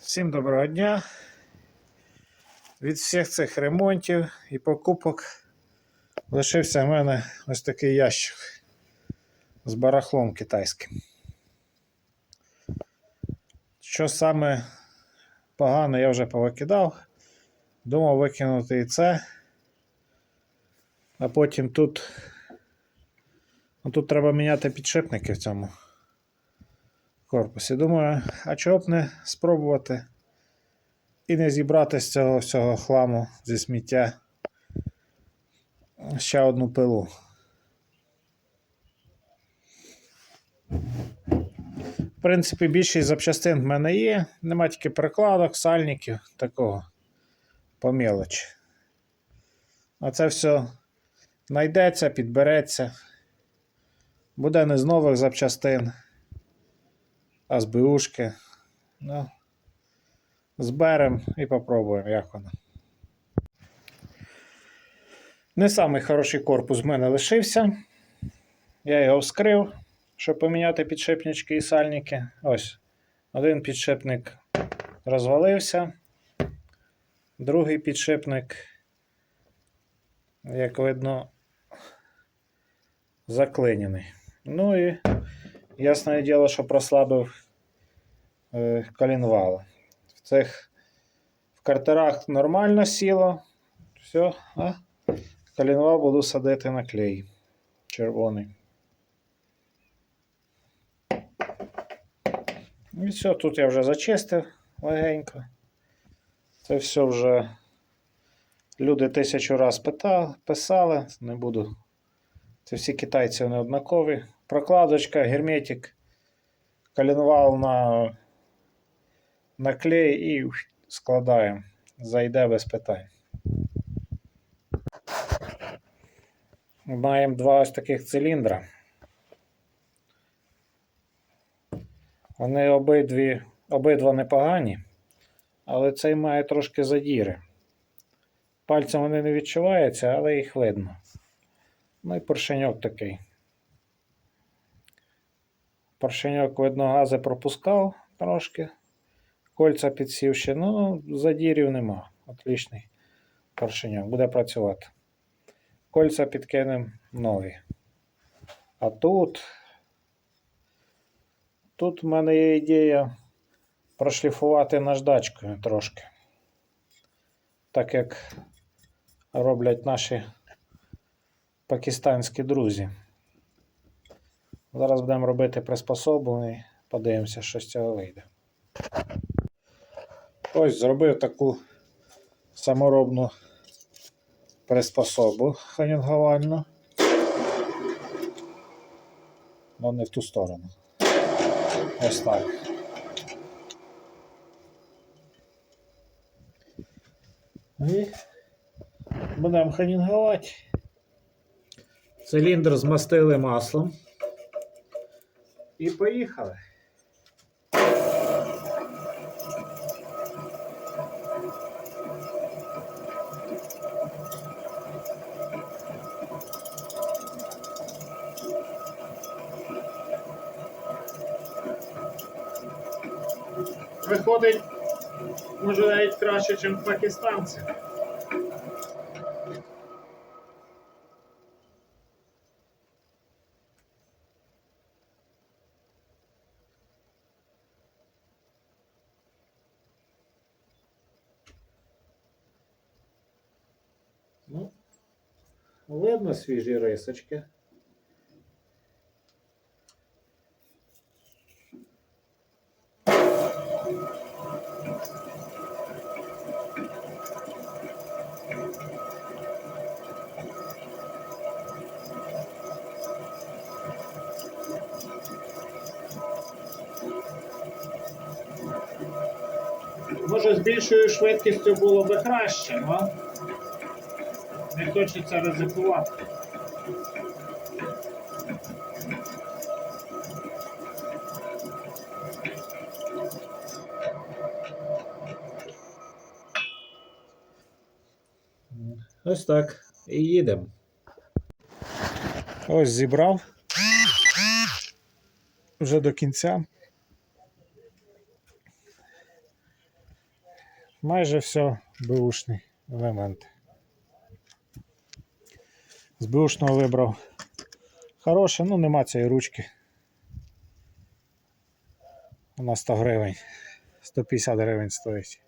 Всім доброго дня. Від всіх цих ремонтів і покупок лишився в мене ось такий ящик з барахлом китайським. Що саме погано, я вже повикидав. Думав викинути і це. А потім тут треба міняти підшипники в цьому корпусі. Думаю, а чого б не спробувати і не зібрати з цього всього хламу, зі сміття ще одну пилу. В принципі, більшість запчастин в мене є, нема тільки прикладок, сальників, такого по мелочі. А це все знайдеться, підбереться. Буде не з нових запчастин, а з БУшки. Ну, зберемо і попробуємо, як воно. Не самий хороший корпус в мене лишився. Я його вскрив, щоб поміняти підшипнички і сальники. Ось, один підшипник розвалився, другий підшипник, як видно, заклинений. Ну і ясне діло, що прослабив колінвал. В картерах нормально сіло, все, а колінвал буду садити на клей червоний. І все, тут я вже зачистив легенько. Це все вже люди 1000 раз писали, не буду. Це всі китайці вони однакові. Прокладочка, герметик, колінвал на клей і складаємо. Зайде без питань. Маємо два ось таких циліндра. Вони обидва непогані, але цей має трошки задіри. Пальцем вони не відчуваються, але їх видно. Ну і поршеньок такий. Поршеньок, видно, гази пропускав трошки. Кольця підсів ще, ну, задірів нема. Отличний поршеньок, буде працювати. Кольця підкинемо нові. А тут в мене є ідея прошліфувати наждачкою трошки. Так як роблять наші пакистанські друзі. Зараз будемо робити приспособу і подивимося, що з цього вийде. Ось зробив таку саморобну приспособу ханінгувальну. Но не в ту сторону. Ось так. І будемо ханінгувати. Циліндр змастили маслом. І поїхали. Виходить, може навіть краще, ніж пакистанці. Ну, видно свіжі рисочки. Може, з більшою швидкістю було б краще, але не хочеться ризикувати. Ось так. І їдемо. Ось зібрав. Вже до кінця. Майже все беушні елементи. З беушного вибрав хороше, ну нема цієї ручки. Вона 100 гривень, 150 гривень стоїть.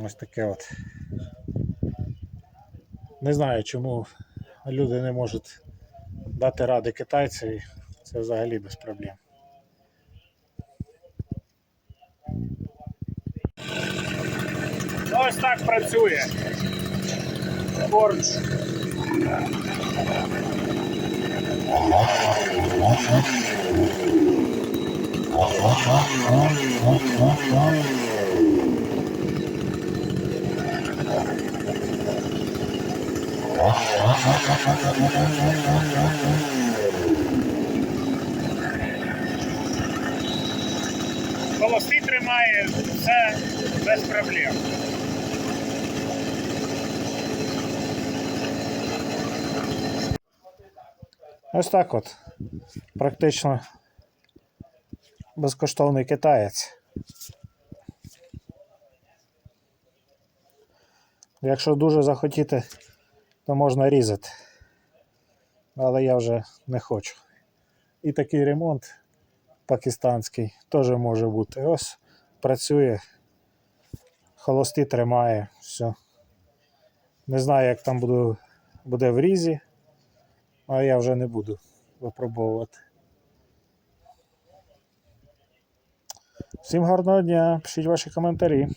Ось таке от. Не знаю, чому люди не можуть дати ради китайцеві. Це взагалі без проблем. Ось так працює. Корч. Холостий тримає, все без проблем. Ось так от. Практично безкоштовний китаєць. Якщо дуже захотіти, то можна різати. Але я вже не хочу. І такий ремонт пакистанський теж може бути. Ось працює, холості тримає, все. Не знаю, як там буде в різі, а я вже не буду випробовувати. Всім гарного дня, пишіть ваші коментарі.